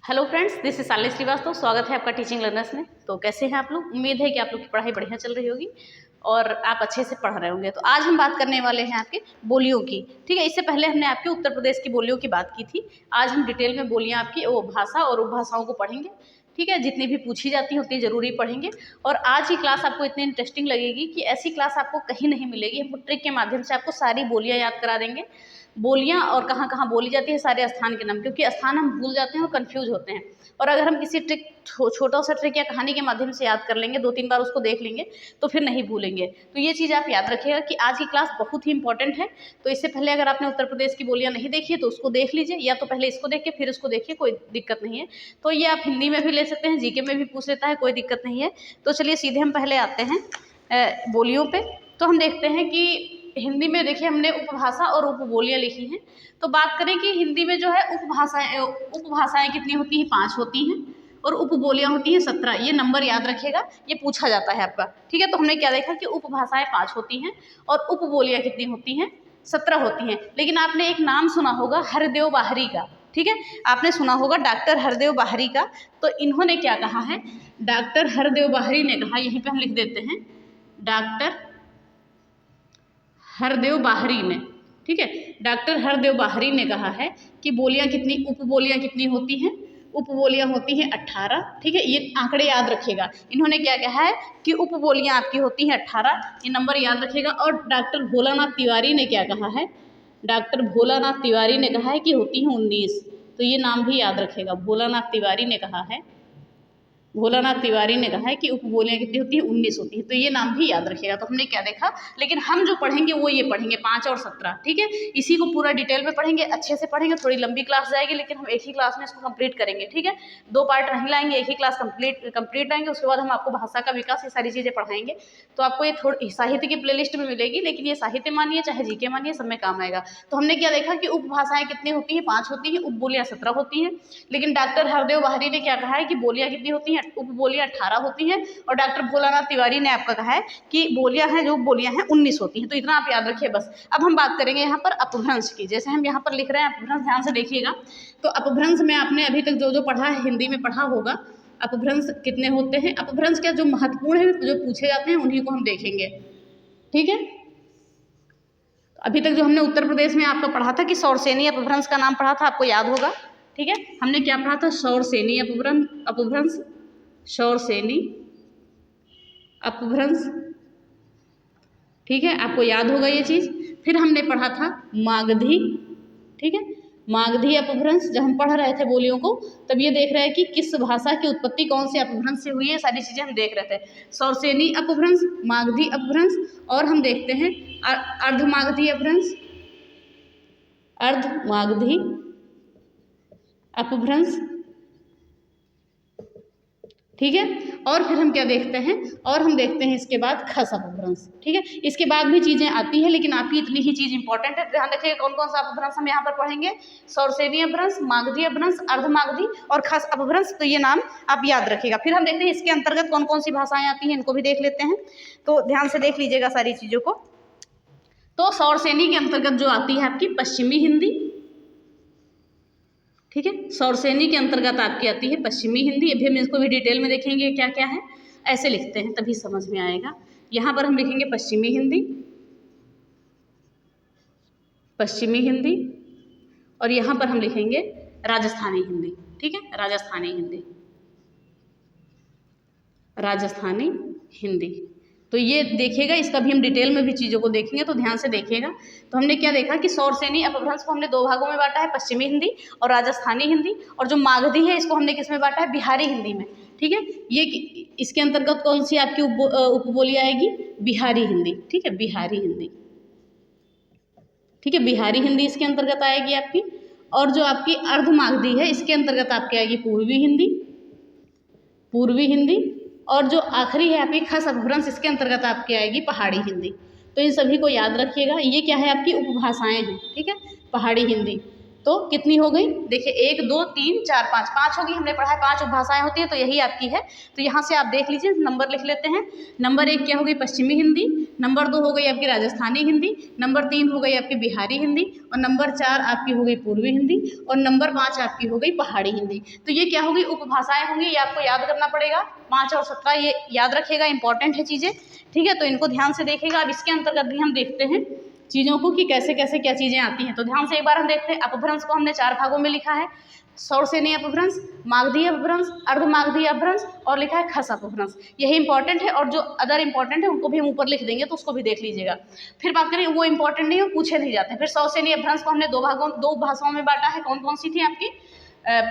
Hello friends, this is Shalini Srivastava. स्वागत है आपका टीचिंग लर्नर्स में। तो कैसे हैं आप लोग? उम्मीद है कि आप लोग की पढ़ाई बढ़िया चल रही होगी और आप अच्छे से पढ़ रहे होंगे। तो आज हम बात करने वाले हैं आपके बोलियों की। ठीक है, इससे पहले हमने आपके उत्तर प्रदेश की बोलियों की बात की थी। आज हम डिटेल में बोलियां आपकी वो भाषा और उपभाषाओं को पढ़ेंगे। ठीक है, जितनी भी पूछी जाती हैं उतनी ज़रूरी पढ़ेंगे। और आज की क्लास आपको इतनी इंटरेस्टिंग लगेगी कि ऐसी क्लास आपको कहीं नहीं मिलेगी। हम ट्रिक के माध्यम से आपको सारी बोलियां याद करा देंगे। बोलियां और कहाँ कहाँ बोली जाती है, सारे स्थान के नाम, क्योंकि स्थान हम भूल जाते हैं और कंफ्यूज होते हैं। और अगर हम किसी ट्रिक छोटा सा ट्रिक या कहानी के माध्यम से याद कर लेंगे, 2-3 बार उसको देख लेंगे तो फिर नहीं भूलेंगे। तो ये चीज़ आप याद रखिएगा कि आज की क्लास बहुत ही इंपॉर्टेंट है। तो इससे पहले अगर आपने उत्तर प्रदेश की बोलियां नहीं देखी है तो उसको देख लीजिए, या तो पहले इसको देखिए फिर उसको देखिए, कोई दिक्कत नहीं है। तो ये आप हिंदी में भी ले सकते हैं, जीके में भी पूछ लेता है, कोई दिक्कत नहीं है। तो चलिए सीधे हम पहले आते हैं बोलियों पे। तो हम देखते हैं कि हिंदी में देखिए हमने उपभाषा और उपबोलियां लिखी हैं। तो बात करें कि हिंदी में जो है उपभाषाएं कितनी होती हैं? 5 होती हैं और उपबोलियां होती हैं 17। ये नंबर याद रखिएगा, ये पूछा जाता है आपका। ठीक है, तो हमने क्या देखा कि उपभाषाएं 5 होती हैं और उपबोलियां कितनी होती हैं? 17 होती हैं। लेकिन आपने एक नाम सुना होगा हरदेव बाहरी का। ठीक है, आपने सुना होगा डॉक्टर हरदेव बाहरी का। तो इन्होंने क्या कहा है? डॉक्टर हरदेव बाहरी ने कहा, यहीं पे हम लिख देते हैं, डॉक्टर हरदेव बाहरी ने। ठीक है, डॉक्टर हरदेव बाहरी ने कहा है कि बोलियां कितनी, उपबोलियां कितनी होती हैं? उपबोलियां होती हैं 18। ठीक है, ये आंकड़े याद रखिएगा। इन्होंने क्या कहा है कि उपबोलियां आपकी होती हैं 18। ये नंबर याद रखिएगा। और डॉक्टर भोलानाथ तिवारी ने क्या कहा है? डॉक्टर भोलानाथ तिवारी ने कहा है कि होती हैं 19। तो ये नाम भी याद रखिएगा, भोलानाथ तिवारी ने कहा है, भोलानाथ तिवारी ने कहा है कि उपबोलियां कितनी होती हैं? 19 होती हैं। तो ये नाम भी याद रखिएगा। तो हमने क्या देखा, लेकिन हम जो पढ़ेंगे वो ये पढ़ेंगे 5 और 17। ठीक है, इसी को पूरा डिटेल में पढ़ेंगे, अच्छे से पढ़ेंगे। थोड़ी लंबी क्लास जाएगी लेकिन हम एक ही क्लास में इसको कंप्लीट करेंगे। ठीक है, 2 पार्ट नहीं लाएंगे, एक ही क्लास कंप्लीट लाएंगे। उसके बाद हम आपको भाषा का विकास, ये सारी चीज़ें पढ़ाएंगे। तो आपको ये थोड़ी साहित्य की प्लेलिस्ट में मिलेगी, लेकिन ये साहित्य मानिए चाहे जीके मानिए, सब में काम आएगा। तो हमने क्या देखा कि उपभाषाएं कितनी होती हैं? 5 होती हैं, उपबोलियां 17 होती हैं। लेकिन डॉक्टर हरदेव बाहरी ने क्या कहा है कि बोलियां कितनी होती हैं? उपबोलियां 18 होती हैं। और डॉक्टर भोलानाथ तिवारी ने आपका कहा है कि बोलियां हैं, जो बोलियां हैं 19 होती हैं। तो इतना आप याद रखिए बस। अब हम बात करेंगे यहाँ पर अपभ्रंश की। जैसे हम यहाँ पर लिख रहे हैं अपभ्रंश, ध्यान से देखिएगा। तो अपभ्रंश में आपने अभी तक जो जो पढ़ा है, हिंदी में पढ़ा होगा, अपभ्रंश कितने होते हैं। अपभ्रंश क्या जो महत्वपूर्ण है, जो पूछे जाते हैं, उन्हीं को हम देखेंगे। ठीक है, अभी तक जो हमने उत्तर प्रदेश में आपका पढ़ा था कि सौरसेनी अपभ्रंश का नाम पढ़ा था, आपको याद होगा। ठीक है, हमने क्या पढ़ा था? सौरसेनी अपभ्रंश, सौरसेनी अपभ्रंश। ठीक है, आपको याद होगा ये चीज़। फिर हमने पढ़ा था मागधी। ठीक है, मागधी अपभ्रंश। जब हम पढ़ रहे थे बोलियों को, तब ये देख रहे हैं कि किस भाषा की उत्पत्ति कौन से अपभ्रंश से हुई है, सारी चीज़ें हम देख रहे थे। सौरसेनी अपभ्रंश, मागधी अपभ्रंश, और हम देखते हैं अर्धमागधी अपभ्रंश, अर्धमागधी अपभ्रंश। ठीक है, और फिर हम क्या देखते हैं? और हम देखते हैं इसके बाद खस अपभ्रंश। ठीक है, इसके बाद भी चीज़ें आती हैं, लेकिन आपकी इतनी ही चीज़ इंपॉर्टेंट है। ध्यान रखिएगा कौन कौन सा अपभ्रंश हम यहाँ पर पढ़ेंगे। सौरसेनी अपभ्रंश, मागधी अपभ्रंश, अर्धमागधी और खस अपभ्रंश। तो ये नाम आप याद रखिएगा। फिर हम देखते हैं इसके अंतर्गत कौन कौन सी भाषाएं आती हैं, इनको भी देख लेते हैं। तो ध्यान से देख लीजिएगा सारी चीज़ों को। तो सौरसेनी के अंतर्गत जो आती है आपकी पश्चिमी हिंदी। ठीक है, सौरसेनी के अंतर्गत आपकी आती है पश्चिमी हिंदी। अभी हम इसको भी डिटेल में देखेंगे क्या क्या है। ऐसे लिखते हैं तभी समझ में आएगा। यहाँ पर हम लिखेंगे पश्चिमी हिंदी, पश्चिमी हिंदी, और यहाँ पर हम लिखेंगे राजस्थानी हिंदी। ठीक है, राजस्थानी हिंदी, राजस्थानी हिंदी। तो ये देखिएगा, इसका भी हम डिटेल में भी चीज़ों को देखेंगे, तो ध्यान से देखिएगा। तो हमने क्या देखा कि सौरसेनी अपभ्रंश को हमने 2 भागों में बांटा है, पश्चिमी हिंदी और राजस्थानी हिंदी। और जो मागधी है इसको हमने किस में बांटा है? बिहारी हिंदी में। ठीक है, ये इसके अंतर्गत कौन सी आपकी उपबोली आएगी? बिहारी हिंदी। ठीक है, बिहारी हिंदी। ठीक है, बिहारी हिंदी इसके अंतर्गत आएगी आपकी। और जो आपकी अर्धमागधी है इसके अंतर्गत आपकी आएगी पूर्वी हिंदी, पूर्वी हिंदी। और जो आखिरी है आपकी खस अपभ्रंश, इसके अंतर्गत आपकी आएगी पहाड़ी हिंदी। तो इन सभी को याद रखिएगा। ये क्या है? आपकी उपभाषाएं हैं। ठीक है, पहाड़ी हिंदी। तो कितनी हो गई? देखिए 1 2 3 4 5 होगी। हमने पढ़ा है 5 उपभाषाएं होती हैं, तो यही आपकी है। तो यहाँ से आप देख लीजिए, नंबर लिख लेते हैं। नंबर 1 क्या होगी? पश्चिमी हिंदी। नंबर 2 हो गई आपकी राजस्थानी हिंदी, नंबर 3 हो गई आपकी बिहारी हिंदी, और नंबर 4 आपकी हो गई पूर्वी हिंदी, और नंबर 5 आपकी हो गई पहाड़ी हिंदी। तो ये क्या होगी, उपभाषाएं होंगी, ये आपको याद करना पड़ेगा। 5 और 17 ये याद रखेगा, इंपॉर्टेंट है चीज़ें, ठीक है। तो इनको ध्यान से देखेगा। अब इसके अंतर्गत भी हम देखते हैं चीज़ों को कि कैसे कैसे क्या चीज़ें आती हैं। तो ध्यान से एक बार हम देखते हैं। अपभ्रंश को हमने 4 भागों में लिखा है, सौरसेनी अपभ्रंश, मागधी अपभ्रंश, अर्धमागधी अपभ्रंश और लिखा है खस अपभ्रंश। यही इंपॉर्टेंट है, और जो अदर इंपॉर्टेंट है उनको भी हम ऊपर लिख देंगे, तो उसको भी देख लीजिएगा। फिर बात करें वो इंपॉर्टेंट नहीं है, पूछे नहीं जाते हैं। फिर सौरसेनी अपभ्रंश को हमने 2 भाषाओं में बांटा है। कौन कौन सी थी आपकी,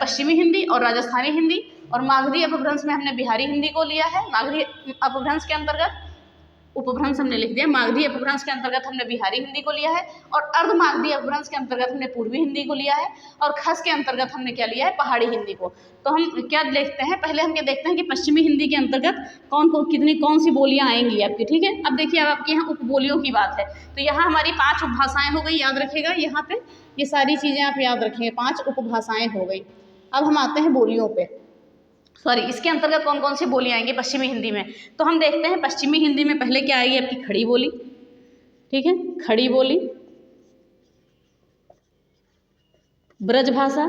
पश्चिमी हिंदी और राजस्थानी हिंदी। और मागधी अपभ्रंश में हमने बिहारी हिंदी को लिया है। मागधी अपभ्रंश के अंतर्गत, उपभ्रंश हमने लिख दिया, मागधी अपभ्रंश के अंतर्गत हमने बिहारी हिंदी को लिया है, और अर्धमागधी अपभ्रंश के अंतर्गत हमने पूर्वी हिंदी को लिया है, और खस के अंतर्गत हमने क्या लिया है, पहाड़ी हिंदी को। तो हम क्या देखते हैं, पहले हम क्या देखते हैं कि पश्चिमी हिंदी के अंतर्गत कौन सी बोलियां आएंगी आपकी, ठीक है। अब देखिए, अब आपके यहाँ उपबोलियों की बात है, तो यहाँ हमारी 5 उपभाषाएं हो गई, याद रखिएगा। यहाँ पे ये सारी चीज़ें आप याद रखेंगे, 5 उपभाषाएं हो गई। अब हम आते हैं बोलियों पे, सॉरी, इसके अंतर्गत कौन कौन सी बोली आएंगी पश्चिमी हिंदी में। तो हम देखते हैं पश्चिमी हिंदी में पहले क्या आएगी आपकी, खड़ी बोली, ठीक है, खड़ी बोली, ब्रजभाषा,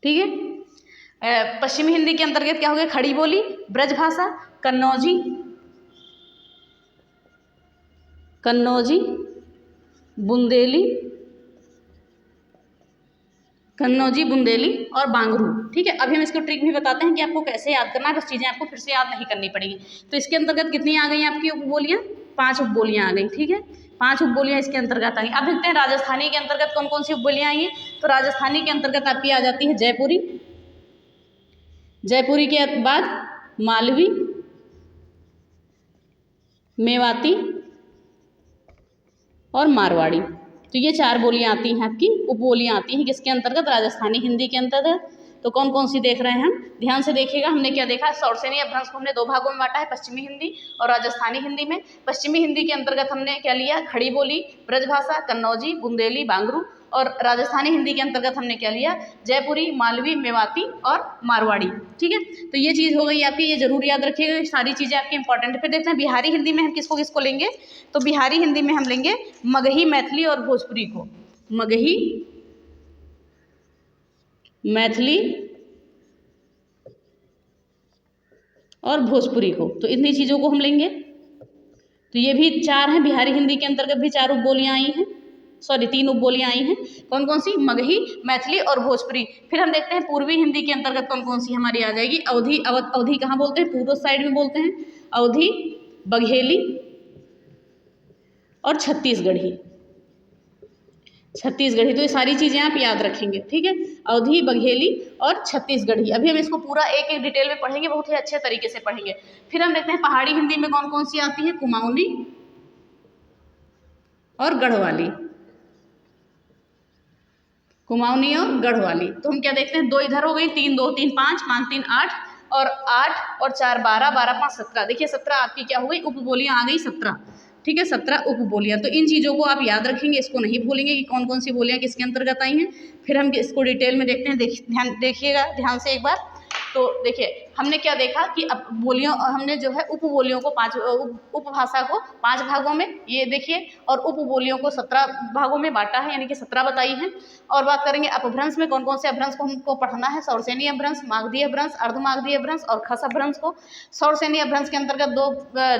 ठीक है। पश्चिमी हिंदी के अंतर्गत क्या हो गया, खड़ी बोली, ब्रजभाषा, कन्नौजी, बुंदेली और बांगरू, ठीक है। अभी हम इसको ट्रिक भी बताते हैं कि आपको कैसे याद करना है, बस चीज़ें आपको फिर से याद नहीं करनी पड़ेगी। तो इसके अंतर्गत कितनी आ गई आपकी उपबोलियाँ, 5 उपबोलियाँ आ गई, ठीक है। 5 उपबोलियाँ इसके अंतर्गत आ गई। अब देखते हैं राजस्थानी के अंतर्गत कौन कौन सी उपबोलियाँ आई हैं। तो राजस्थानी के अंतर्गत आपकी आ जाती है जयपुरी, जयपुरी के बाद मालवी, मेवाती और मारवाड़ी। तो ये 4 बोलियां आती हैं आपकी, उपबोलियां आती हैं किसके अंतर्गत, राजस्थानी हिंदी के अंतर्गत। तो कौन कौन सी देख रहे हैं हम, ध्यान से देखिएगा। हमने क्या देखा, सौरसेनी अपभ्रंश को हमने 2 भागों में बांटा है, पश्चिमी हिंदी और राजस्थानी हिंदी में। पश्चिमी हिंदी के अंतर्गत हमने क्या लिया, खड़ी बोली, ब्रजभाषा, कन्नौजी, बुंदेली, बांगरू। और राजस्थानी हिंदी के अंतर्गत हमने क्या लिया, जयपुरी, मालवी, मेवाती और मारवाड़ी, ठीक है। तो ये चीज़ हो गई आपकी, ये जरूर याद रखिएगा, सारी चीज़ें आपकी इंपॉर्टेंट है। फिर देखते हैं बिहारी हिंदी में हम किसको किसको लेंगे। तो बिहारी हिंदी में हम लेंगे मगही, मैथिली और भोजपुरी को, मगही, मैथिली और भोजपुरी को। तो इतनी चीज़ों को हम लेंगे। तो ये भी 4 हैं, बिहारी हिंदी के अंतर्गत भी 4 उपबोलियाँ आई हैं, सॉरी 3 उपबोलियाँ आई हैं। कौन कौन सी, मगही, मैथिली और भोजपुरी। फिर हम देखते हैं पूर्वी हिंदी के अंतर्गत कौन कौन सी हमारी आ जाएगी। अवधी, अवधी कहाँ बोलते हैं, पूर्व साइड में बोलते हैं, अवधी, बघेली और छत्तीसगढ़ी, तो ये सारी चीज़ें आप याद रखेंगे, ठीक है। अवधी, बघेली और छत्तीसगढ़ी। अभी हम इसको पूरा एक एक डिटेल में पढ़ेंगे, बहुत ही अच्छे तरीके से पढ़ेंगे। फिर हम देखते हैं पहाड़ी हिंदी में कौन कौन सी आती है, कुमाऊनी और गढ़वाली, कुमाऊनी और गढ़वाली। तो हम क्या देखते हैं, 2 इधर हो गई, 3 2 3 5 5 3 8 और 8 और 4 12 12 5 17। देखिए 17 आपकी क्या हो गई, उपबोलियाँ आ गई 17, ठीक है, 17 उपबोलियाँ। तो इन चीज़ों को आप याद रखेंगे, इसको नहीं भूलेंगे कि कौन कौन सी बोलियाँ किसके अंतर्गत आई हैं। फिर हम इसको डिटेल में देखते हैं, ध्यान देखिएगा, ध्यान से एक बार। तो देखिए हमने क्या देखा कि अब बोलियों, हमने जो है उपबोलियों को 5, उपभाषा को 5 भागों में, ये देखिए, और उपबोलियों को 17 भागों में बांटा है, यानी कि 17 बताई हैं। और बात करेंगे अपभ्रंश में, कौन कौन से अपभ्रंश को हमको पढ़ना है, सौरसेनी अपभ्रंश, मागधी अपभ्रंश, अर्धमागधी अपभ्रंश और खस अपभ्रंश को। सौरसेनी अपभ्रंश के अंतर्गत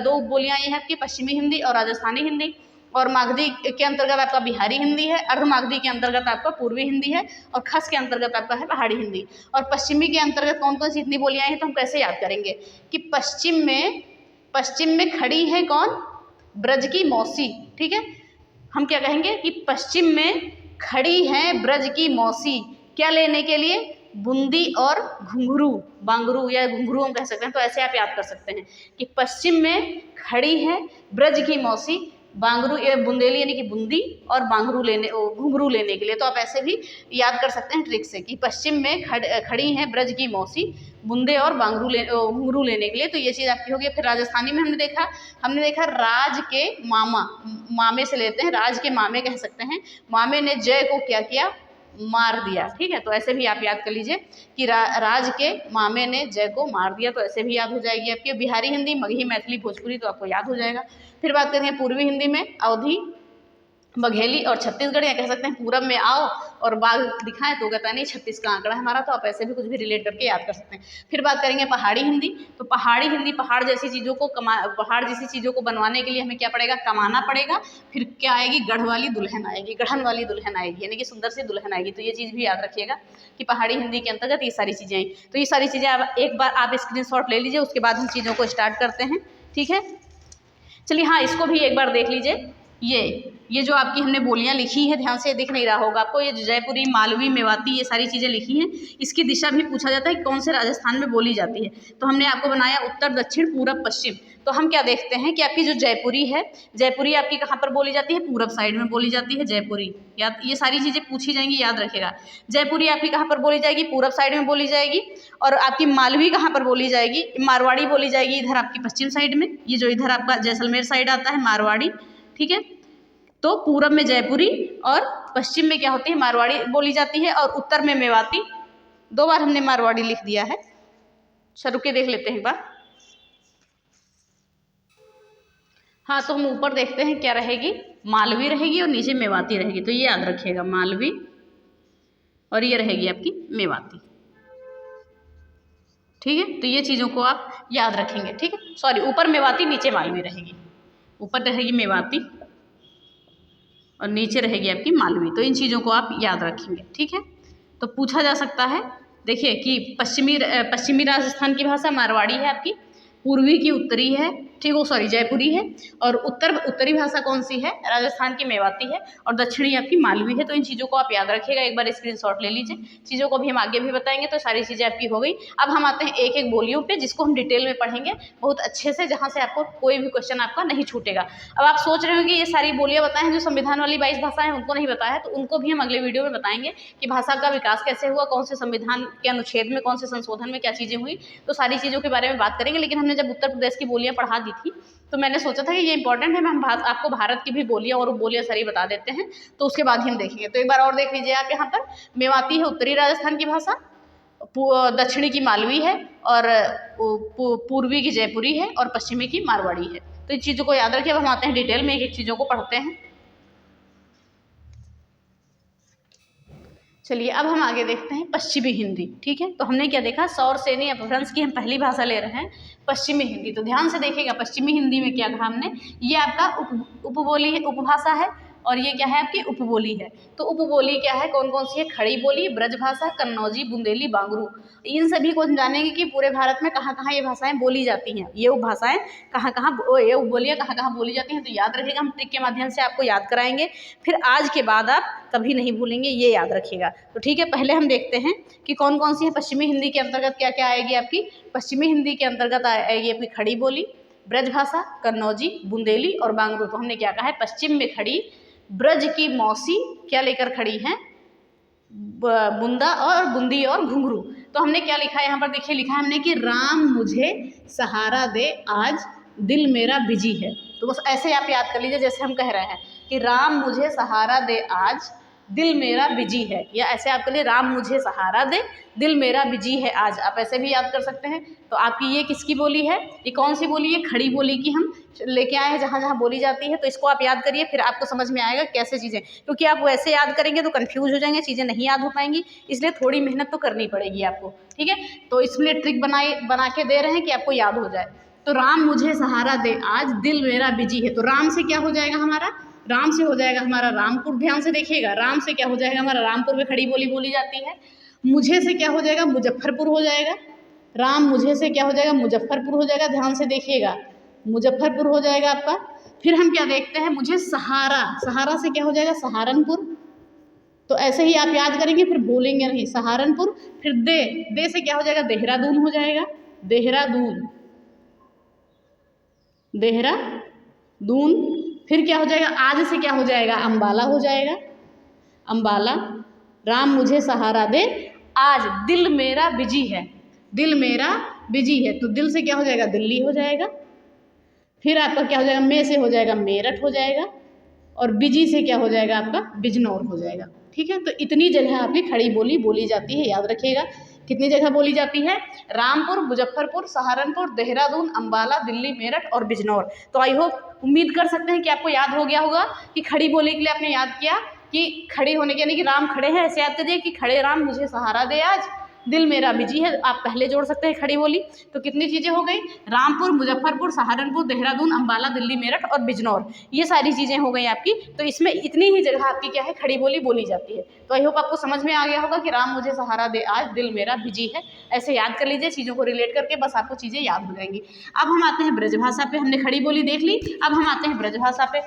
दो उपबोलियाँ ये हैं आपकी, पश्चिमी हिंदी और राजस्थानी हिंदी। और मागधी के अंतर्गत आपका बिहारी हिंदी है, अर्धमागधी के अंतर्गत आपका पूर्वी हिंदी है, और खस के अंतर्गत आपका है पहाड़ी हिंदी। और पश्चिमी के अंतर्गत कौन कौन सी इतनी बोलियाँ हैं, तो हम कैसे याद करेंगे कि पश्चिम में खड़ी है कौन, ब्रज की मौसी, ठीक है। हम क्या कहेंगे कि पश्चिम में खड़ी है ब्रज की मौसी, क्या लेने के लिए, बूंदी और घुंघरू, बांगरू या घुंघरू हम कह सकते हैं। तो ऐसे आप याद कर सकते हैं कि पश्चिम में खड़ी है ब्रज की मौसी, बांगरू या बुंदेली यानी कि बूंदी और बांगरू लेने, घुंघरू लेने के लिए। तो आप ऐसे भी याद कर सकते हैं ट्रिक से कि पश्चिम में खड़ी हैं ब्रज की मौसी, बूंदे और घुंघरू लेने के लिए। तो ये चीज़ आपकी होगी। फिर राजस्थानी में हमने देखा राज के मामा, मामे से लेते हैं, राज के मामे कह सकते हैं। मामे ने जय को क्या किया, मार दिया। ठीक है, तो ऐसे भी आप याद कर लीजिए कि राज के मामे ने जय को मार दिया, तो ऐसे भी याद हो जाएगी आपकी। बिहारी हिंदी, मगही, मैथिली, भोजपुरी तो आपको याद हो जाएगा। फिर बात करेंगे पूर्वी हिंदी में अवधी, बघेली और छत्तीसगढ़, या कह सकते हैं पूरब में आओ और बाघ दिखाएं तो कहता नहीं 36 का आंकड़ा है हमारा, तो आप ऐसे भी कुछ भी रिलेट करके याद कर सकते हैं। फिर बात करेंगे पहाड़ी हिंदी, तो पहाड़ी हिंदी पहाड़ जैसी चीज़ों को बनवाने के लिए हमें क्या पड़ेगा, कमाना पड़ेगा। फिर क्या आएगी, गढ़ वाली दुल्हन आएगी, गढ़न वाली दुल्हन आएगी, यानी कि सुंदर सी दुल्हन आएगी। तो ये चीज़ भी याद रखिएगा कि पहाड़ी हिंदी के अंतर्गत ये सारी चीज़ें आई। तो ये सारी चीज़ें आप एक बार आप स्क्रीनशॉट ले लीजिए, उसके बाद हम चीज़ों को स्टार्ट करते हैं। ठीक है, चलिए हाँ, इसको भी एक बार देख लीजिए। ये जो आपकी हमने बोलियां लिखी है, ध्यान से दिख नहीं रहा होगा आपको, ये जयपुरी, मालवी, मेवाती, ये सारी चीज़ें लिखी हैं। इसकी दिशा भी पूछा जाता है कि कौन से राजस्थान में बोली जाती है। तो हमने आपको बनाया उत्तर, दक्षिण, पूरब, पश्चिम। तो हम क्या देखते हैं कि आपकी जो जयपुरी है, जयपुरी आपकी कहाँ पर बोली जाती है, पूरब साइड में बोली जाती है जयपुरी। याद, ये सारी चीज़ें पूछी जाएंगी, याद रखेगा। जयपुरी आपकी कहाँ पर बोली जाएगी, पूरब साइड में बोली जाएगी। और आपकी मालवी कहाँ पर बोली जाएगी, मारवाड़ी बोली जाएगी इधर आपकी पश्चिम साइड में, ये जो इधर आपका जैसलमेर साइड आता है मारवाड़ी। ठीक है, तो पूरब में जयपुरी और पश्चिम में क्या होती है, मारवाड़ी बोली जाती है, और उत्तर में मेवाती। 2 बार हमने मारवाड़ी लिख दिया है। शुरू के देख लेते हैं एक बार। हाँ, तो हम ऊपर देखते हैं क्या रहेगी, मालवी रहेगी और नीचे मेवाती रहेगी। तो ये याद रखिएगा, मालवी और ये रहेगी आपकी मेवाती। ठीक है, तो ये चीज़ों को आप याद रखेंगे। ठीक है, सॉरी, ऊपर मेवाती नीचे मालवी रहेगी, ऊपर रहेगी मेवाती और नीचे रहेगी आपकी मालवी। तो इन चीज़ों को आप याद रखेंगे। ठीक है, तो पूछा जा सकता है, देखिए कि पश्चिमी राजस्थान की भाषा मारवाड़ी है आपकी, पूर्वी की उत्तरी है, ठीक, वो सॉरी जयपुरी है, और उत्तरी भाषा कौन सी है, राजस्थान की मेवाती है, और दक्षिणी आपकी मालवी है। तो इन चीज़ों को आप याद रखिएगा, एक बार स्क्रीनशॉट ले लीजिए। चीज़ों को भी हम आगे भी बताएंगे, तो सारी चीज़ें आपकी हो गई। अब हम आते हैं एक एक बोलियों पे, जिसको हम डिटेल में पढ़ेंगे बहुत अच्छे से, जहाँ से आपको कोई भी क्वेश्चन आपका नहीं छूटेगा। अब आप सोच रहे हो कि ये सारी बोलियाँ बताएं जो संविधान वाली 22 भाषाएं उनको नहीं बताया, तो उनको भी हम अगले वीडियो में बताएंगे कि भाषा का विकास कैसे हुआ, कौन से संविधान के अनुच्छेद में, कौन से संशोधन में क्या चीज़ें हुई, तो सारी चीज़ों के बारे में बात करेंगे। लेकिन हमने जब उत्तर प्रदेश की बोलियां पढ़ा दी थी, तो मैंने सोचा था कि ये इंपॉर्टेंट है, हम आपको भारत की भी बोलियां और बोलियां सारी बता देते हैं, तो उसके बाद ही हम देखेंगे। तो एक बार और देख लीजिए आप, यहाँ पर मेवाती है उत्तरी राजस्थान की भाषा, दक्षिणी की मालवी है, और पूर्वी की जयपुरी है, और पश्चिमी की मारवाड़ी है। तो इन चीज़ों को याद रखिए। अब हम आते हैं डिटेल में, एक एक चीज़ों को पढ़ते हैं। चलिए, अब हम आगे देखते हैं पश्चिमी हिंदी। ठीक है, तो हमने क्या देखा, सौर सेनी अपभ्रंश की हम पहली भाषा ले रहे हैं पश्चिमी हिंदी। तो ध्यान से देखिएगा, पश्चिमी हिंदी में क्या कहा हमने, ये आपका उपबोली है, उपभाषा है, और ये क्या है आपकी उपबोली है। तो उपबोली क्या है, कौन कौन सी है, खड़ी बोली, ब्रजभाषा, कन्नौजी, बुंदेली, बांगरू। इन सभी को हम जानेंगे कि पूरे भारत में कहाँ कहाँ ये भाषाएं बोली जाती हैं, ये उपभाषाएं कहाँ कहाँ, ये उपबोलियाँ कहाँ कहाँ बोली जाती हैं। तो याद रखिएगा, हम ट्रिक के माध्यम से आपको याद कराएंगे, फिर आज के बाद आप कभी नहीं भूलेंगे, ये याद रखिएगा। तो ठीक है, पहले हम देखते हैं कि कौन कौन सी है पश्चिमी हिंदी के अंतर्गत, क्या क्या आएगी आपकी। पश्चिमी हिंदी के अंतर्गत आएगी आपकी खड़ी बोली, ब्रजभाषा, कन्नौजी, बुंदेली और बांगरू। तो हमने क्या कहा है, पश्चिम में खड़ी, ब्रज की मौसी क्या लेकर खड़ी हैं, बुंदा और बुंदी और घुंघरू। तो हमने क्या लिखा है यहाँ पर, देखिए लिखा है हमने कि राम मुझे सहारा दे आज दिल मेरा बिजी है। तो बस ऐसे आप याद कर लीजिए, जैसे हम कह रहे हैं कि राम मुझे सहारा दे आज दिल मेरा बिजी है, या ऐसे आपके लिए राम मुझे सहारा दे दिल मेरा बिजी है आज, आप ऐसे भी याद कर सकते हैं। तो आपकी ये किसकी बोली है, ये कौन सी बोली है, खड़ी बोली की हम लेके आए हैं, जहाँ जहाँ बोली जाती है। तो इसको आप याद करिए, फिर आपको समझ में आएगा कैसे चीज़ें, क्योंकि आप वैसे याद करेंगे तो कंफ्यूज हो जाएंगे, चीज़ें नहीं याद हो पाएंगी, इसलिए थोड़ी मेहनत तो करनी पड़ेगी आपको। ठीक है, तो इसलिए ट्रिक बना के दे रहे हैं कि आपको याद हो जाए। तो राम मुझे सहारा दे आज दिल मेरा बिजी है, तो राम से क्या हो जाएगा हमारा, राम से हो जाएगा हमारा रामपुर। ध्यान से देखिएगा, राम से क्या हो जाएगा हमारा, रामपुर में खड़ी बोली बोली जाती है। मुझे से क्या हो जाएगा, मुजफ्फरपुर हो जाएगा। राम मुझे से क्या हो जाएगा, मुजफ्फरपुर हो जाएगा। ध्यान से देखिएगा, मुजफ्फरपुर हो जाएगा आपका। फिर हम क्या देखते हैं, मुझे सहारा, सहारा से क्या हो जाएगा, सहारनपुर। तो ऐसे ही आप याद करेंगे, फिर बोलेंगे नहीं, सहारनपुर। फिर दे से क्या हो जाएगा, देहरादून हो जाएगा, देहरादून, देहरादून। फिर क्या हो जाएगा, आज से क्या हो जाएगा, अंबाला हो जाएगा, अंबाला। राम मुझे सहारा दे आज दिल मेरा बिजी है, दिल मेरा बिजी है, तो दिल से क्या हो जाएगा, दिल्ली हो जाएगा। फिर आपका क्या हो जाएगा, में से हो जाएगा मेरठ हो जाएगा, और बिजी से क्या हो जाएगा आपका, बिजनौर हो जाएगा। ठीक है। तो इतनी जगह आपकी खड़ी बोली बोली जाती है, याद रखिएगा। कितनी जगह बोली जाती है? रामपुर, मुजफ्फरपुर, सहारनपुर, देहरादून, अम्बाला, दिल्ली, मेरठ और बिजनौर। तो आई होप, उम्मीद कर सकते हैं कि आपको याद हो गया होगा कि खड़ी बोली के लिए आपने याद किया कि खड़े होने के, यानी कि राम खड़े हैं, ऐसे याद करिए कि खड़े राम मुझे सहारा दे आज, दिल मेरा बिजी है। आप पहले जोड़ सकते हैं खड़ी बोली। तो कितनी चीज़ें हो गई? रामपुर, मुजफ्फरपुर, सहारनपुर, देहरादून, अम्बाला, दिल्ली, मेरठ और बिजनौर, ये सारी चीज़ें हो गई आपकी। तो इसमें इतनी ही जगह आपकी क्या है? खड़ी बोली बोली जाती है। तो आई होप आपको समझ में आ गया होगा कि राम मुझे सहारा दे आज, दिल मेरा बिजी है। ऐसे याद कर लीजिए, चीज़ों को रिलेट करके बस आपको चीज़ें याद हो जाएंगी। अब हम आते हैं ब्रजभाषा पे। हमने खड़ी बोली देख ली, अब हम आते हैं ब्रजभाषा पे।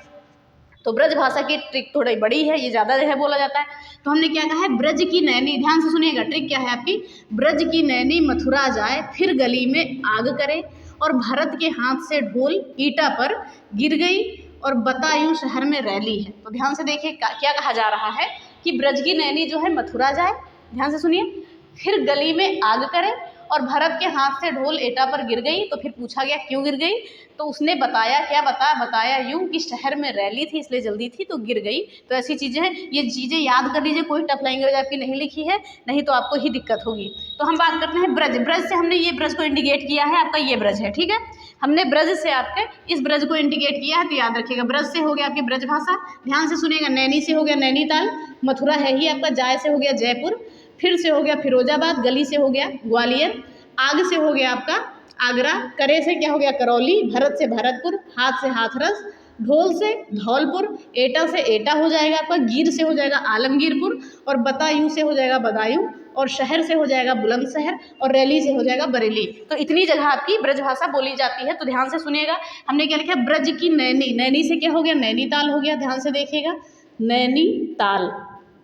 तो ब्रज भाषा की ट्रिक थोड़ी बड़ी है, ये ज़्यादा जगह बोला जाता है। तो हमने क्या कहा है? ब्रज की नैनी, ध्यान से सुनिएगा, ट्रिक क्या है आपकी? ब्रज की नैनी मथुरा जाए, फिर गली में आग करे, और भरत के हाथ से ढोल ईटा पर गिर गई, और बतायूं शहर में रैली है। तो ध्यान से देखिए क्या कहा जा रहा है कि ब्रज की नैनी जो है मथुरा जाए, ध्यान से सुनिए, फिर गली में आग करे, और भरत के हाथ से ढोल एटा पर गिर गई। तो फिर पूछा गया क्यों गिर गई? तो उसने बताया, क्या बताया यूं कि शहर में रैली थी इसलिए जल्दी थी तो गिर गई। तो ऐसी चीज़ें हैं, ये चीज़ें याद कर लीजिए। कोई टफ लैंग्वेज आपकी नहीं लिखी है, नहीं तो आपको ही दिक्कत होगी। तो हम बात करते हैं ब्रज। ब्रज से हमने ये ब्रज को इंडिकेट किया है, आपका ये ब्रज है, ठीक है। हमने ब्रज से आपके इस ब्रज को इंडिकेट किया है, तो याद रखिएगा। ब्रज से हो गया आपकी ब्रज भाषा, ध्यान से सुनिएगा। नैनी से हो गया नैनीताल, मथुरा है ही आपका, जाय से हो गया जयपुर, फिर से हो गया फिरोजाबाद, गली से हो गया ग्वालियर, आग से हो गया आपका आगरा, करे से क्या हो गया करौली, भरत से भरतपुर, हाथ से हाथरस, ढोल से धौलपुर, एटा से एटा हो जाएगा आपका, गिर से हो जाएगा आलमगीरपुर, और बतायूं से हो जाएगा बदायूं, और शहर से हो जाएगा बुलंदशहर, और रैली से हो जाएगा बरेली। तो इतनी जगह आपकी ब्रजभाषा बोली जाती है। तो ध्यान से सुनिएगा, हमने क्या लिखा है? ब्रज की नैनी, नैनी से क्या हो गया? नैनीताल हो गया, ध्यान से देखिएगा, नैनीताल।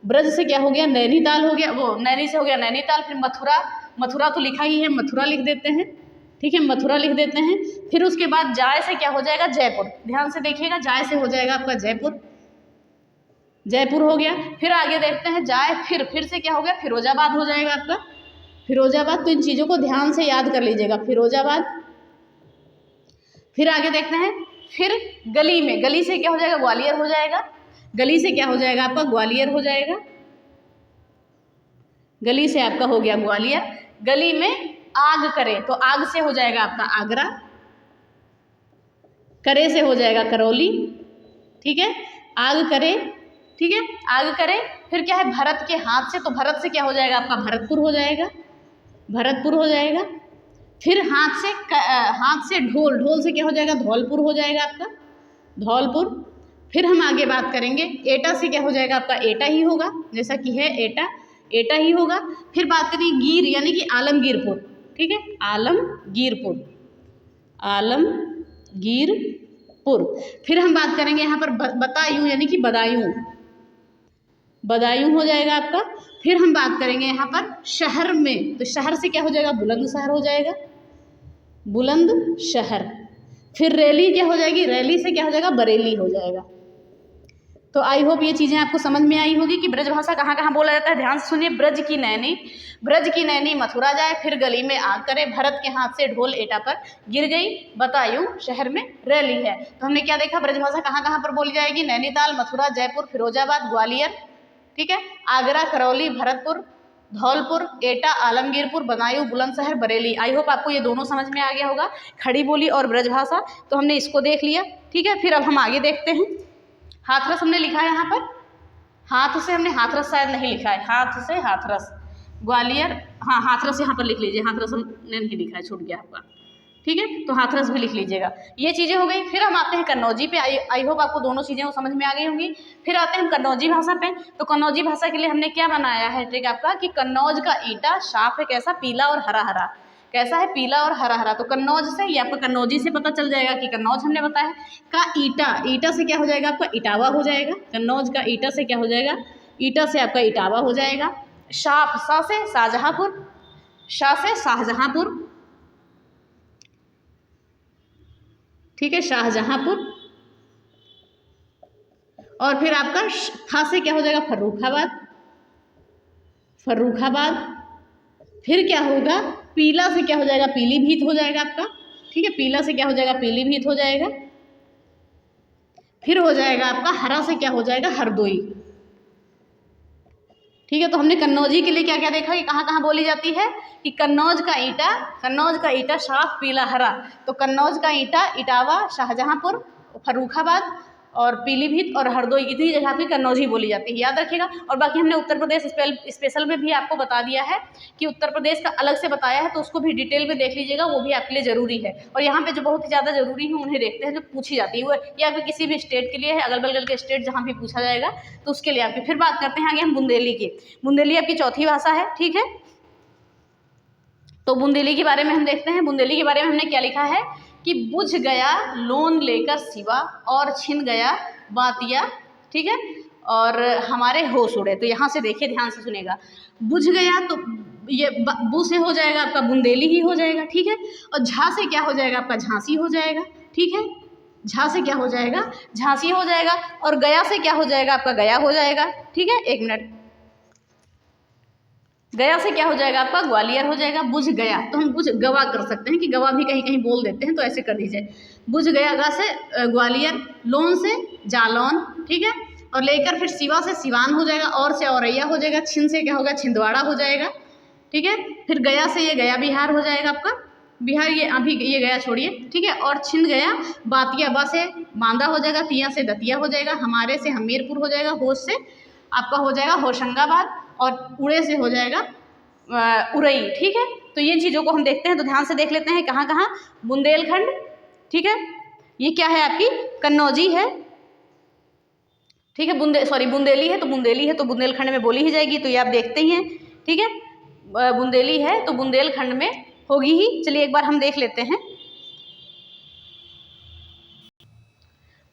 ब्रज से क्या हो गया? नैनीताल हो गया, वो नैनी से हो गया नैनीताल। फिर मथुरा, मथुरा तो लिखा ही है, मथुरा लिख देते हैं, ठीक है, मथुरा लिख देते हैं। फिर उसके बाद जाय से क्या हो जाएगा? जयपुर, ध्यान से देखिएगा, जाय से हो जाएगा आपका जयपुर, जयपुर हो गया। फिर आगे देखते हैं जाय, फिर से क्या हो गया? फिरोजाबाद हो जाएगा आपका, फिरोजाबाद। तो इन चीज़ों को ध्यान से याद कर लीजिएगा, फिरोजाबाद। फिर आगे देखते हैं, फिर गली में, गली से क्या हो जाएगा? ग्वालियर हो जाएगा, गली से क्या हो जाएगा आपका? ग्वालियर हो जाएगा, गली से आपका हो गया ग्वालियर। गली में आग करे, तो आग से हो जाएगा आपका आगरा, करे से हो जाएगा करौली, ठीक है, आग करे, ठीक है, आग करे। फिर क्या है? भरत के हाथ से, तो भरत से क्या हो जाएगा आपका? भरतपुर हो जाएगा, भरतपुर हो जाएगा। फिर हाथ से ढोल, ढोल से क्या हो जाएगा? धौलपुर हो जाएगा आपका, धौलपुर। फिर हम आगे बात करेंगे, एटा से क्या हो जाएगा आपका? एटा ही होगा, जैसा कि है एटा, एटा ही होगा। फिर बात करेंगे गिर, यानी कि आलमगीरपुर, ठीक है, आलमगीरपुर, आलमगीरपुर। फिर हम बात करेंगे यहाँ पर बतायूं, यानी कि बदायूं, बदायूं हो जाएगा आपका। फिर हम बात करेंगे यहाँ पर शहर में, तो शहर से क्या हो जाएगा? बुलंदशहर हो जाएगा, बुलंदशहर। फिर रैली क्या हो जाएगी? रैली से क्या हो जाएगा? बरेली हो जाएगा। तो आई होप ये चीज़ें आपको समझ में आई होगी कि ब्रजभाषा कहाँ कहाँ बोला जाता है। ध्यान से सुनिए, ब्रज की नैनी, ब्रज की नैनी मथुरा जाए, फिर गली में आग करे, भरत के हाथ से ढोल एटा पर गिर गई, बतायूं शहर में रैली है। तो हमने क्या देखा? ब्रजभाषा कहाँ कहाँ पर बोली जाएगी? नैनीताल, मथुरा, जयपुर, फिरोजाबाद, ग्वालियर, ठीक है, आगरा, करौली, भरतपुर, धौलपुर, एटा, आलमगीरपुर, बदायूं, बुलंदशहर, बरेली। आई होप आपको ये दोनों समझ में आ गया होगा, खड़ी बोली और ब्रजभाषा। तो हमने इसको देख लिया, ठीक है। फिर अब हम आगे देखते हैं, हाथरस हमने लिखा है यहाँ पर, हाथ से हमने हाथरस शायद नहीं लिखा है, हाथ से हाथरस, ग्वालियर, हाँ हाथरस यहाँ पर लिख लीजिए, हाथरस हमने नहीं लिखा है, छूट गया आपका, ठीक है, तो हाथरस भी लिख लीजिएगा। ये चीज़ें हो गई। फिर हम आते हैं कन्नौजी पे। आई होप आपको दोनों चीज़ें समझ में आ गई होंगी। फिर आते हैं हम कन्नौजी भाषा पे। तो कन्नौजी भाषा के लिए हमने क्या बनाया है ट्रिक आपका कि कन्नौज का ईटा साफ है, कैसा? पीला और हरा हरा। कैसा है? पीला और हरा हरा। तो कन्नौज से या आपको कन्नौजी से पता चल जाएगा कि कन्नौज हमने बताया है का ईटा, ईटा से क्या हो जाएगा आपका? इटावा हो जाएगा। कन्नौज का ईटा से क्या हो जाएगा? ईटा से आपका इटावा हो जाएगा। शाह से शाहजहाँपुर, शाह से शाहजहाँपुर, ठीक है, शाहजहाँपुर। और फिर आपका फा से क्या हो जाएगा? फर्रुखाबाद, फर्रुखाबाद। फिर क्या होगा? पीला से क्या हो जाएगा? पीलीभीत हो जाएगा आपका, ठीक है, पीला से क्या हो जाएगा? पीलीभीत हो जाएगा। फिर हो जाएगा आपका हरा से क्या हो जाएगा? हरदोई, ठीक है। तो हमने कन्नौजी के लिए क्या क्या देखा कि कहाँ कहाँ बोली जाती है कि कन्नौज का ईटा साफ पीला हरा। तो कन्नौज का ईटा इटावा, शाहजहाँपुर, फर्रुखाबाद और पीलीभीत और हरदोई, इतनी जगह पे कन्नौजी बोली जाती है, याद रखिएगा। और बाकी हमने उत्तर प्रदेश स्पेशल में भी आपको बता दिया है कि उत्तर प्रदेश का अलग से बताया है, तो उसको भी डिटेल में देख लीजिएगा, वो भी आपके लिए ज़रूरी है। और यहाँ पे जो बहुत ही ज़्यादा ज़रूरी है उन्हें देखते हैं जो पूछी जाती है, वो या फिर किसी भी स्टेट के लिए है, अगल बगल के स्टेट जहाँ भी पूछा जाएगा तो उसके लिए आपकी। फिर बात करते हैं आगे हम बुंदेली की। बुंदेली आपकी चौथी भाषा है, ठीक है। तो बुंदेली के बारे में हम देखते हैं। बुंदेली के बारे में हमने क्या लिखा है कि बुझ गया लोन लेकर सिवा और छिन गया बातिया, ठीक है, और हमारे होश उड़े। तो यहाँ से देखिए, ध्यान से सुनेगा। बुझ गया तो ये बू से हो जाएगा आपका बुंदेली ही हो जाएगा, ठीक है। और झा से क्या हो जाएगा आपका झांसी हो जाएगा, ठीक है। झा से क्या हो जाएगा झांसी हो जाएगा। और गया से क्या हो जाएगा आपका गया हो जाएगा, ठीक है। एक मिनट, गया से क्या हो जाएगा आपका ग्वालियर हो जाएगा। बुझ गया तो हम बुझ गवा कर सकते हैं कि गवा भी कहीं कहीं बोल देते हैं, तो ऐसे कर दीजिए। बुझ गया गा से ग्वालियर, लोन से जालौन, ठीक है। और लेकर फिर सिवा से सिवान हो जाएगा, और से औरैया हो जाएगा, छिन से क्या होगा छिंदवाड़ा हो जाएगा, ठीक है। फिर गया से ये गया बिहार हो जाएगा आपका, बिहार ये अभी ये गया छोड़िए, ठीक है। और छिन गया बातिया, बा से बांदा हो जाएगा, तिया से दतिया हो जाएगा, हमारे से हमीरपुर हो जाएगा, होश से आपका हो जाएगा होशंगाबाद, और उड़े से हो जाएगा उरई, ठीक है। तो ये चीज़ों को हम देखते हैं, तो ध्यान से देख लेते हैं कहाँ कहाँ। बुंदेलखंड, ठीक है, ये क्या है आपकी कन्नौजी है, ठीक है। बुंदेली है तो बुंदेली है तो बुंदेलखंड में बोली ही जाएगी, तो ये आप देखते ही हैं, ठीक है। बुंदेली है तो बुंदेलखंड में होगी ही। चलिए एक बार हम देख लेते हैं,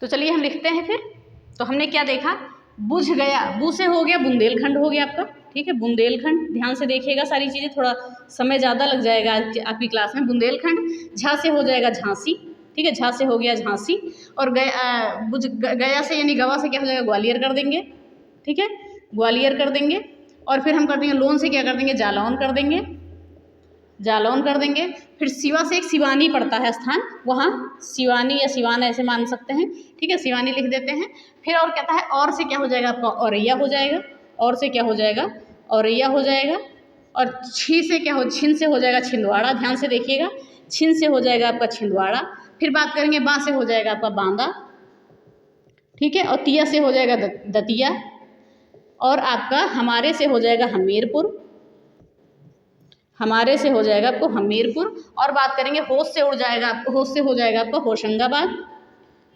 तो चलिए हम लिखते हैं फिर। तो हमने क्या देखा, बुझ गया, बू से हो गया बुंदेलखंड हो गया आपका, ठीक है। बुंदेलखंड, ध्यान से देखिएगा सारी चीज़ें, थोड़ा समय ज़्यादा लग जाएगा आपकी क्लास में। बुंदेलखंड, झा से हो जाएगा झांसी, ठीक है, झा से हो गया झांसी। और गया से यानी गवा से क्या हो जाएगा ग्वालियर कर देंगे, ठीक है, ग्वालियर कर देंगे। और फिर हम कर देंगे लोन से क्या कर देंगे जालौन कर देंगे, जालौन कर देंगे। फिर सिवा से एक सिवानी पड़ता है स्थान, वहाँ सिवानी या सिवान ऐसे मान सकते हैं, ठीक है, सिवानी लिख देते हैं। फिर और कहता है और से क्या हो जाएगा आपका औरैया हो जाएगा, और से क्या हो जाएगा औरैया हो जाएगा। और छिन से हो जाएगा छिंदवाड़ा, ध्यान से देखिएगा, छिन से हो जाएगा आपका छिंदवाड़ा। फिर बात करेंगे बा से हो जाएगा आपका बांदा, ठीक है। और तिया से हो जाएगा दतिया। और आपका हमारे से हो जाएगा हमीरपुर, हमारे से हो जाएगा आपको हमीरपुर। और बात करेंगे होश से उड़ जाएगा आपको, होश से हो जाएगा आपका होशंगाबाद,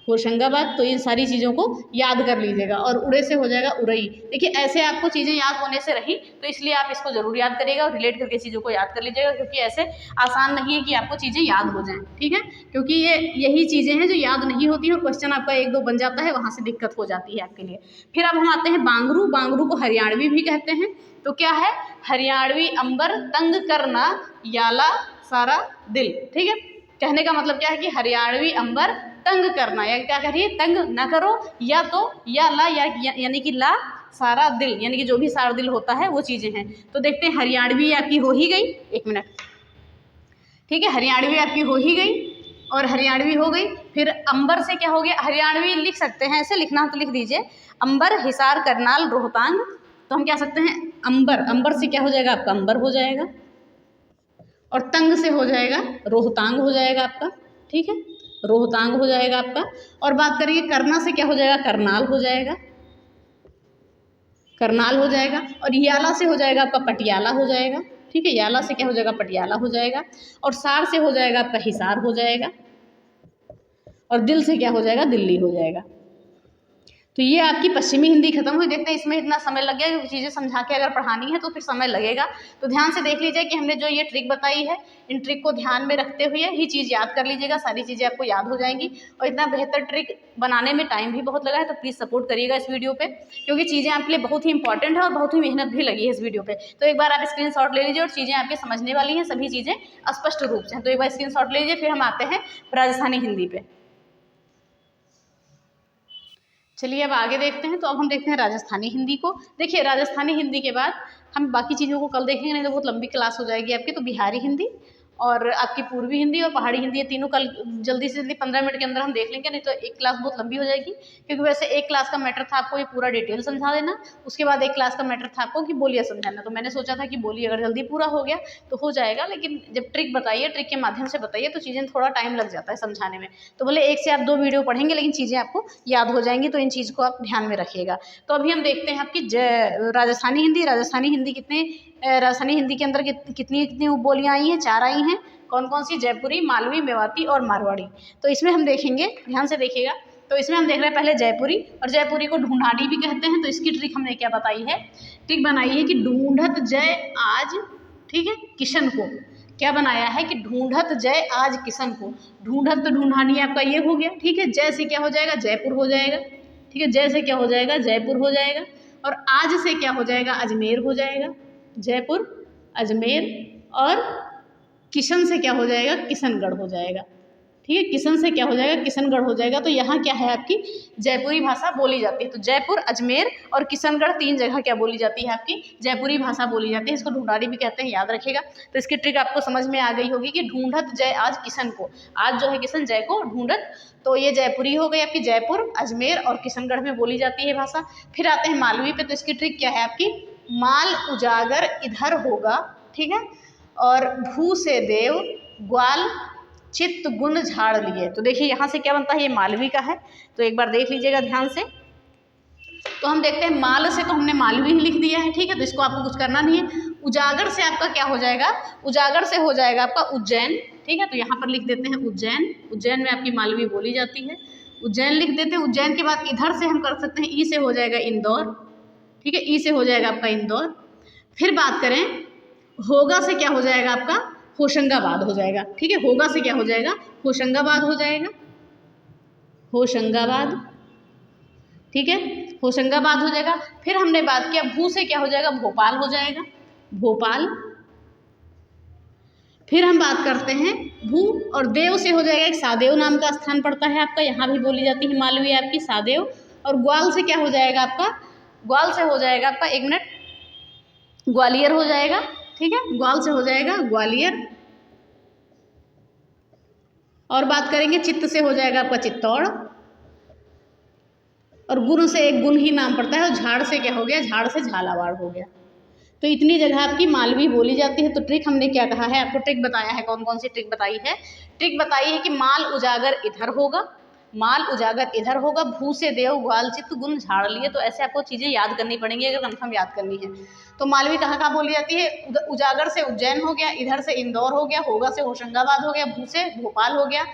होशंगाबाद। तो इन सारी चीज़ों को याद कर लीजिएगा। और उड़े से हो जाएगा उरई। देखिए ऐसे आपको चीज़ें याद होने से रही, तो इसलिए आप इसको ज़रूर याद करिएगा और रिलेट करके चीज़ों को याद कर लीजिएगा, क्योंकि ऐसे आसान नहीं है कि आपको चीज़ें याद हो जाएं, ठीक है। क्योंकि यही चीज़ें हैं जो याद नहीं होती हैं, और क्वेश्चन आपका एक दो बन जाता है, वहाँ से दिक्कत हो जाती है आपके लिए। फिर अब हम आते हैं बांगरू। बांगरू को हरियाणवी भी कहते हैं। तो क्या है, हरियाणवी अंबर तंग करना याला सारा दिल, ठीक है। कहने का मतलब क्या है कि हरियाणवी अंबर तंग करना, या क्या करिए तंग ना करो, या तो या ला यानी कि ला सारा दिल, यानी कि जो भी सारा दिल होता है वो चीज़ें हैं। तो देखते हैं, हरियाणवी आपकी हो ही गई, एक मिनट, ठीक है, हरियाणवी आपकी हो ही गई और हरियाणवी हो गई। फिर अंबर से क्या हो गया, हरियाणवी लिख सकते हैं, ऐसे लिखना हो तो लिख दीजिए अंबर, हिसार, करनाल, रोहतांग। तो हम क्या सकते हैं अंबर, अंबर से क्या हो जाएगा आपका अंबर हो जाएगा। और तंग से हो जाएगा रोहतांग हो जाएगा आपका, ठीक है, रोहतांग हो जाएगा आपका। और बात करेंगे करना से क्या हो जाएगा करनाल हो जाएगा, करनाल हो जाएगा। और याला से हो जाएगा आपका पटियाला हो जाएगा, ठीक है, याला से क्या हो जाएगा पटियाला हो जाएगा। और सार से हो जाएगा आपका हिसार हो जाएगा। और दिल से क्या हो जाएगा दिल्ली हो जाएगा। तो ये आपकी पश्चिमी हिंदी खत्म हुई। देखते हैं इसमें इतना समय लग गया, चीज़ें समझा के अगर पढ़ानी है तो फिर समय लगेगा। तो ध्यान से देख लीजिए कि हमने जो ये ट्रिक बताई है, इन ट्रिक को ध्यान में रखते हुए ही चीज़ याद कर लीजिएगा, सारी चीज़ें आपको याद हो जाएंगी। और इतना बेहतर ट्रिक बनाने में टाइम भी बहुत लगा है, तो प्लीज़ सपोर्ट करिएगा इस वीडियो पर, क्योंकि चीज़ें आपके लिए बहुत ही इंपॉर्टेंट है और बहुत ही मेहनत भी लगी है इस वीडियो पर। तो एक बार आप स्क्रीनशॉट ले लीजिए, और चीज़ें आपके समझने वाली हैं, सभी चीज़ें स्पष्ट रूप से हैं। तो एक बार स्क्रीनशॉट ले लीजिए। फिर हम आते हैं राजस्थानी हिंदी पे। चलिए अब आगे देखते हैं। तो अब हम देखते हैं राजस्थानी हिंदी को। देखिए राजस्थानी हिंदी के बाद हम बाकी चीज़ों को कल देखेंगे, नहीं तो बहुत लंबी क्लास हो जाएगी आपकी। तो बिहारी हिंदी और आपकी पूर्वी हिंदी और पहाड़ी हिंदी, ये तीनों कल जल्दी से जल्दी 15 मिनट के अंदर हम देख लेंगे, नहीं तो एक क्लास बहुत लंबी हो जाएगी। क्योंकि वैसे एक क्लास का मैटर था आपको ये पूरा डिटेल समझा देना, उसके बाद एक क्लास का मैटर था आपको कि बोलियाँ समझाना। तो मैंने सोचा था कि बोली अगर जल्दी पूरा हो गया तो हो जाएगा, लेकिन जब ट्रिक बताइए, ट्रिक के माध्यम से बताइए तो चीज़ें थोड़ा टाइम लग जाता है समझाने में। तो भले एक से आप 2 वीडियो पढ़ेंगे लेकिन चीज़ें आपको याद हो जाएंगी, तो इन चीज़ को आप ध्यान में रखिएगा। तो अभी हम देखते हैं आपकी राजस्थानी हिंदी। राजस्थानी हिंदी राजस्थानी हिंदी के अंदर कितनी कितनी उपबोलियाँ आई हैं? 4 आई हैं। कौन कौन सी? जयपुरी, मालवी, मेवाती और मारवाड़ी। तो इसमें हम देखेंगे, ध्यान से देखिएगा। तो इसमें हम देख रहे हैं पहले जयपुरी, और जयपुरी को ढूंढानी भी कहते हैं। तो इसकी ट्रिक हमने क्या बताई है? ट्रिक बनाई है कि ढूंढत जय आज, ठीक है, किशन को। क्या बनाया है कि ढूंढत जय आज किशन को। ढूंढत तो ढूंढानी आपका ये हो गया, ठीक है। जय से क्या हो जाएगा? जयपुर हो जाएगा, ठीक है। जय से क्या हो जाएगा? जयपुर हो जाएगा। और आज से क्या हो जाएगा? अजमेर हो जाएगा, जयपुर, अजमेर। और किशन से क्या हो जाएगा? किशनगढ़ हो जाएगा, ठीक है। किशन से क्या हो जाएगा? किशनगढ़ हो जाएगा। तो यहाँ क्या है आपकी जयपुरी भाषा बोली जाती है। तो जयपुर, अजमेर और किशनगढ़ 3 जगह क्या बोली जाती है? आपकी जयपुरी भाषा बोली जाती है। इसको ढूंढानी भी कहते हैं, याद रखिएगा। तो इसकी ट्रिक आपको समझ में आ गई होगी कि ढूंढत जय आज किशन को, आज जो है किशन, जय को ढूंढत। तो ये जयपुरी हो गई आपकी, जयपुर, अजमेर और किशनगढ़ में बोली जाती है भाषा। फिर आते हैं मालवी पे। तो इसकी ट्रिक क्या है आपकी? माल उजागर इधर होगा, ठीक है। और भू से देव ग्वाल चित्त गुण झाड़ लिए। तो देखिए यहाँ से क्या बनता है? ये मालवी का है, तो एक बार देख लीजिएगा ध्यान से। तो हम देखते हैं माल से तो हमने मालवी ही लिख दिया है, ठीक है। तो इसको आपको कुछ करना नहीं है। उजागर से आपका क्या हो जाएगा? उजागर से हो जाएगा आपका उज्जैन, ठीक है। तो यहाँ पर लिख देते हैं उज्जैन। उज्जैन में आपकी मालवी बोली जाती है, उज्जैन लिख देते हैं। उज्जैन के बाद इधर से हम कर सकते हैं, ई से हो जाएगा इंदौर, ठीक है। ई से हो जाएगा आपका इंदौर। फिर बात करें होगा से क्या हो जाएगा आपका? होशंगाबाद हो जाएगा, ठीक है। होगा से क्या हो जाएगा? होशंगाबाद हो जाएगा, होशंगाबाद, ठीक है। होशंगाबाद हो जाएगा। फिर हमने बात किया भू से क्या हो जाएगा? भोपाल हो जाएगा, भोपाल। फिर हम बात करते हैं भू और देव से हो जाएगा, एक सादेव नाम का स्थान पड़ता है आपका, यहाँ भी बोली जाती है मालवी आपकी, सादेव। और ग्वाल से क्या हो जाएगा आपका? ग्वाल से हो जाएगा आपका, एक मिनट, ग्वालियर हो जाएगा, ठीक है। ग्वाल से हो जाएगा ग्वालियर। और बात करेंगे चित्त से हो जाएगा आपका चित्तौड़। और गुण से एक गुण ही नाम पड़ता है। और झाड़ से क्या हो गया? झाड़ से झालावाड़ हो गया। तो इतनी जगह आपकी मालवी बोली जाती है। तो ट्रिक हमने क्या कहा है? आपको ट्रिक बताया है। कौन कौन सी ट्रिक बताई है? ट्रिक बताई है कि माल उजागर इधर होगा, माल उजागर इधर होगा, भू से देव ग्वाल चित्त गुण झाड़ लिए। तो ऐसे आपको चीज़ें याद करनी पड़ेंगी अगर कंफर्म याद करनी है। तो मालवी कहाँ कहाँ बोली जाती है? उजागर से उज्जैन हो गया, इधर से इंदौर हो गया, होगा से होशंगाबाद हो गया, भू से भोपाल हो गया,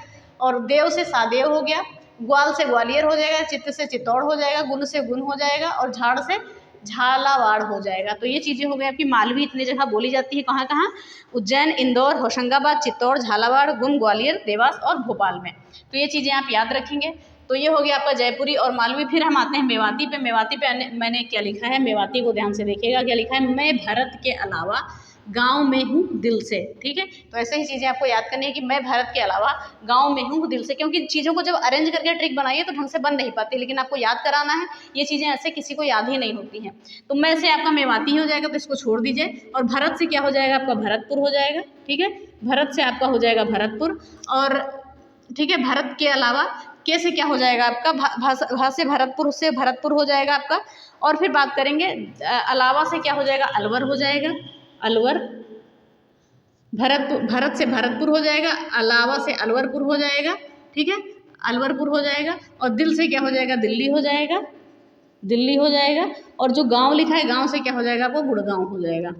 और देव से सादेव हो गया, ग्वाल से ग्वालियर हो जाएगा, चित्त से चित्तौड़ हो जाएगा, गुण से गुण हो जाएगा, और झाड़ से झालावाड़ हो जाएगा। तो ये चीज़ें हो गई आपकी मालवी। इतनी जगह बोली जाती है, कहाँ कहाँ? उज्जैन, इंदौर, होशंगाबाद, चित्तौड़, झालावाड़, गुण, ग्वालियर, देवास और भोपाल में। तो ये चीज़ें आप याद रखेंगे। तो ये हो गया आपका जयपुरी और मालवी। फिर हम आते हैं मेवाती पे। मेवाती पे मैंने क्या लिखा है? मेवाती को ध्यान से देखिएगा, क्या लिखा है? मैं भारत के अलावा गांव में हूँ दिल से, ठीक है। तो ऐसे ही चीज़ें आपको याद करनी है कि मैं भारत के अलावा गांव में हूँ दिल से। क्योंकि चीज़ों को जब अरेंज करके ट्रिक बनाइए तो ढंग से बन नहीं पाती, लेकिन आपको याद कराना है। ये चीज़ें ऐसे किसी को याद ही नहीं होती हैं। तो मैं से आपका मेवाती हो जाएगा, तो इसको छोड़ दीजिए। और भारत से क्या हो जाएगा? आपका भरतपुर हो जाएगा, ठीक है। भारत से आपका हो जाएगा भरतपुर। और ठीक है, भारत के अलावा के से क्या हो जाएगा आपका? भा से भरतपुर, से भरतपुर हो जाएगा आपका। और फिर बात करेंगे अलावा से क्या हो जाएगा? अलवर हो जाएगा, अलवर। भरत से भरतपुर हो जाएगा, अलावा से अलवरपुर हो जाएगा, ठीक है, अलवरपुर हो जाएगा। और दिल से क्या हो जाएगा? दिल्ली हो जाएगा, दिल्ली हो जाएगा। और जो गांव लिखा है, गांव से क्या हो जाएगा? आपको गुड़गांव हो जाएगा,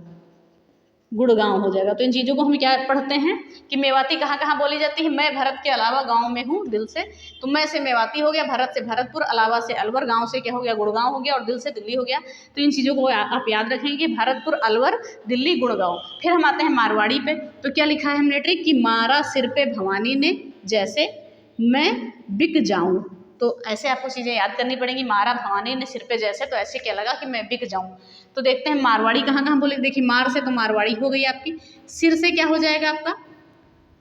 गुड़गांव हो जाएगा। तो इन चीज़ों को हम क्या पढ़ते हैं कि मेवाती कहाँ कहाँ बोली जाती है? मैं भारत के अलावा गांव में हूँ दिल से। तो मैं से मेवाती हो गया, भारत से भरतपुर, अलावा से अलवर, गांव से क्या हो गया? गुड़गांव हो गया, और दिल से दिल्ली हो गया। तो इन चीज़ों को आप याद रखेंगे, भारतपुर, अलवर, दिल्ली, गुड़गांव। फिर हम आते हैं मारवाड़ी पे। तो क्या लिखा है हमने ट्रिक कि मारा सिर पे भवानी ने जैसे मैं बिक जाऊँ। तो ऐसे आपको चीज़ें याद करनी पड़ेंगी। मारा भवानी ने सिर पे जैसे, तो ऐसे क्या लगा कि मैं बिक जाऊँ। तो देखते हैं मारवाड़ी कहाँ कहाँ बोले। देखिए मार से तो मारवाड़ी हो गई आपकी। सिर से क्या हो जाएगा आपका?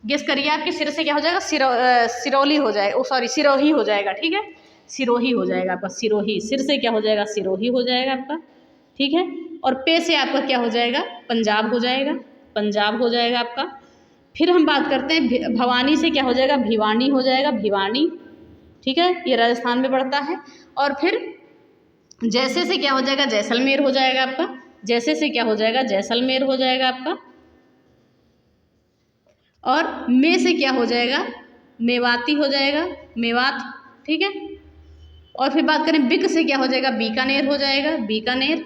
गेस करिए, आपके सिर से क्या हो जाएगा? सिरौली हो जाएगा, ओ सॉरी, सिरोही हो जाएगा, ठीक है, सिरोही हो जाएगा आपका, सिरोही। सिर से क्या हो जाएगा? सिरोही हो जाएगा आपका, ठीक है। और पे से आपका क्या हो जाएगा? पंजाब हो जाएगा, पंजाब हो जाएगा आपका। फिर हम बात करते हैं भवानी से क्या हो जाएगा, भिवानी हो जाएगा, भिवानी, ठीक है, ये राजस्थान में पड़ता है। और फिर जैसे से क्या हो जाएगा, जैसलमेर हो जाएगा आपका, जैसे से क्या हो जाएगा, जैसलमेर हो जाएगा आपका। और में से क्या हो जाएगा, मेवाती हो जाएगा, मेवात, ठीक है। और फिर बात करें बिक से क्या हो जाएगा, बीकानेर हो जाएगा, बीकानेर।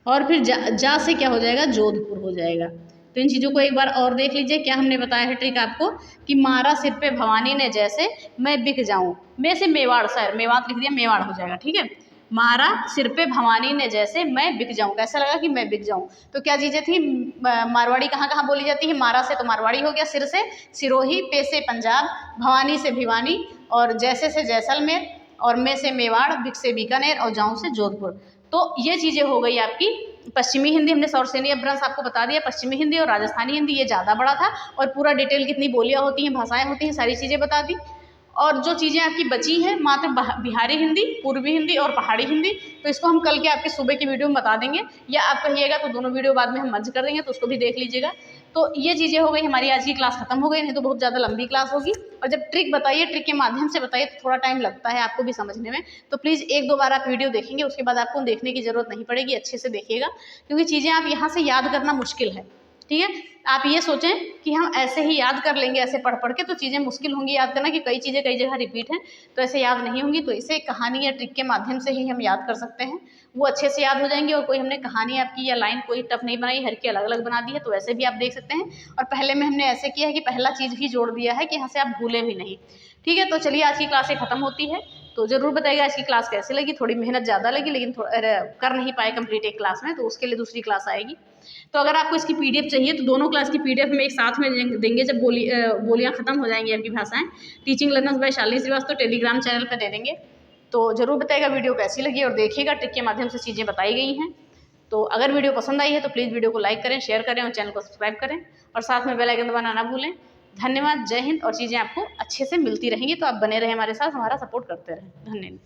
और फिर जा से क्या हो जाएगा, जोधपुर हो जाएगा। तो इन चीज़ों को एक बार और देख लीजिए। क्या हमने बताया है ट्रिक आपको कि मारा सिर पे भवानी ने जैसे मैं बिक जाऊं, मैं से मेवाड़ शहर, मेवात लिख दिया, मेवाड़ हो जाएगा, ठीक है। मारा सिर पे भवानी ने जैसे मैं बिक जाऊं, कैसा लगा कि मैं बिक जाऊं। तो क्या चीज़ें थी, मारवाड़ी कहाँ कहाँ बोली जाती है, मारा से तो मारवाड़ी हो गया, सिर से सिरोही, पे से पंजाब, भवानी से भिवानी, और जैसे से जैसलमेर, और में से मेवाड़, बिक से बीकानेर, और जाऊं से जोधपुर। तो ये चीज़ें हो गई आपकी पश्चिमी हिंदी। हमने सौरसेनी अपभ्रंश आपको बता दिया, पश्चिमी हिंदी और राजस्थानी हिंदी ये ज़्यादा बड़ा था, और पूरा डिटेल कितनी बोलियाँ होती हैं, भाषाएं होती हैं, सारी चीज़ें बता दी। और जो चीज़ें आपकी बची हैं मात्र बिहारी हिंदी, पूर्वी हिंदी और पहाड़ी हिंदी, तो इसको हम कल के आपके सुबह की वीडियो में बता देंगे, या आप कहिएगा तो दोनों वीडियो बाद में हम मर्ज कर देंगे, तो उसको भी देख लीजिएगा। तो ये चीज़ें हो गई, हमारी आज की क्लास खत्म हो गई, नहीं तो बहुत ज़्यादा लंबी क्लास होगी। और जब ट्रिक बताइए, ट्रिक के माध्यम से बताइए, तो थोड़ा टाइम लगता है आपको भी समझने में। तो प्लीज़ एक दो बार आप वीडियो देखेंगे, उसके बाद आपको देखने की ज़रूरत नहीं पड़ेगी, अच्छे से देखिएगा, क्योंकि चीज़ें आप यहाँ से याद करना मुश्किल है, ठीक है। आप ये सोचें कि हम ऐसे ही याद कर लेंगे, ऐसे पढ़ पढ़ के, तो चीज़ें मुश्किल होंगी याद करना, कि कई चीज़ें कई जगह रिपीट हैं, तो ऐसे याद नहीं होंगी। तो इसे कहानी या ट्रिक के माध्यम से ही हम याद कर सकते हैं, वो अच्छे से याद हो जाएंगे। और कोई हमने कहानी आपकी या लाइन कोई टफ नहीं बनाई, हर की अलग अलग बना दी है, तो ऐसे भी आप देख सकते हैं। और पहले में हमने ऐसे किया है कि पहला चीज़ भी जोड़ दिया है कि यहाँ से आप भूले भी नहीं, ठीक है। तो चलिए, आज की क्लास खत्म होती है, तो ज़रूर बताइएगा आज की क्लास कैसी लगी। थोड़ी मेहनत ज़्यादा लगी, लेकिन कर नहीं पाए कंप्लीट एक क्लास में, तो उसके लिए दूसरी क्लास आएगी। तो अगर आपको इसकी पीडीएफ चाहिए तो दोनों क्लास की पीडीएफ में एक साथ में देंगे, जब बोलियाँ खत्म हो जाएंगी आपकी भाषाएं। Teaching learners by Shalini Srivastava telegram channel पर दे देंगे। तो ज़रूर बताइएगा वीडियो कैसी लगी, और देखिएगा ट्रिक के माध्यम से चीज़ें बताई गई हैं। तो अगर वीडियो पसंद आई है तो प्लीज़ वीडियो को लाइक करें, शेयर करें, और चैनल को सब्सक्राइब करें, और साथ में बेल आइकन दबाना ना भूलें। धन्यवाद, जय हिंद। और चीज़ें आपको अच्छे से मिलती रहेंगी, तो आप बने रहें हमारे साथ, हमारा सपोर्ट करते रहें। धन्यवाद।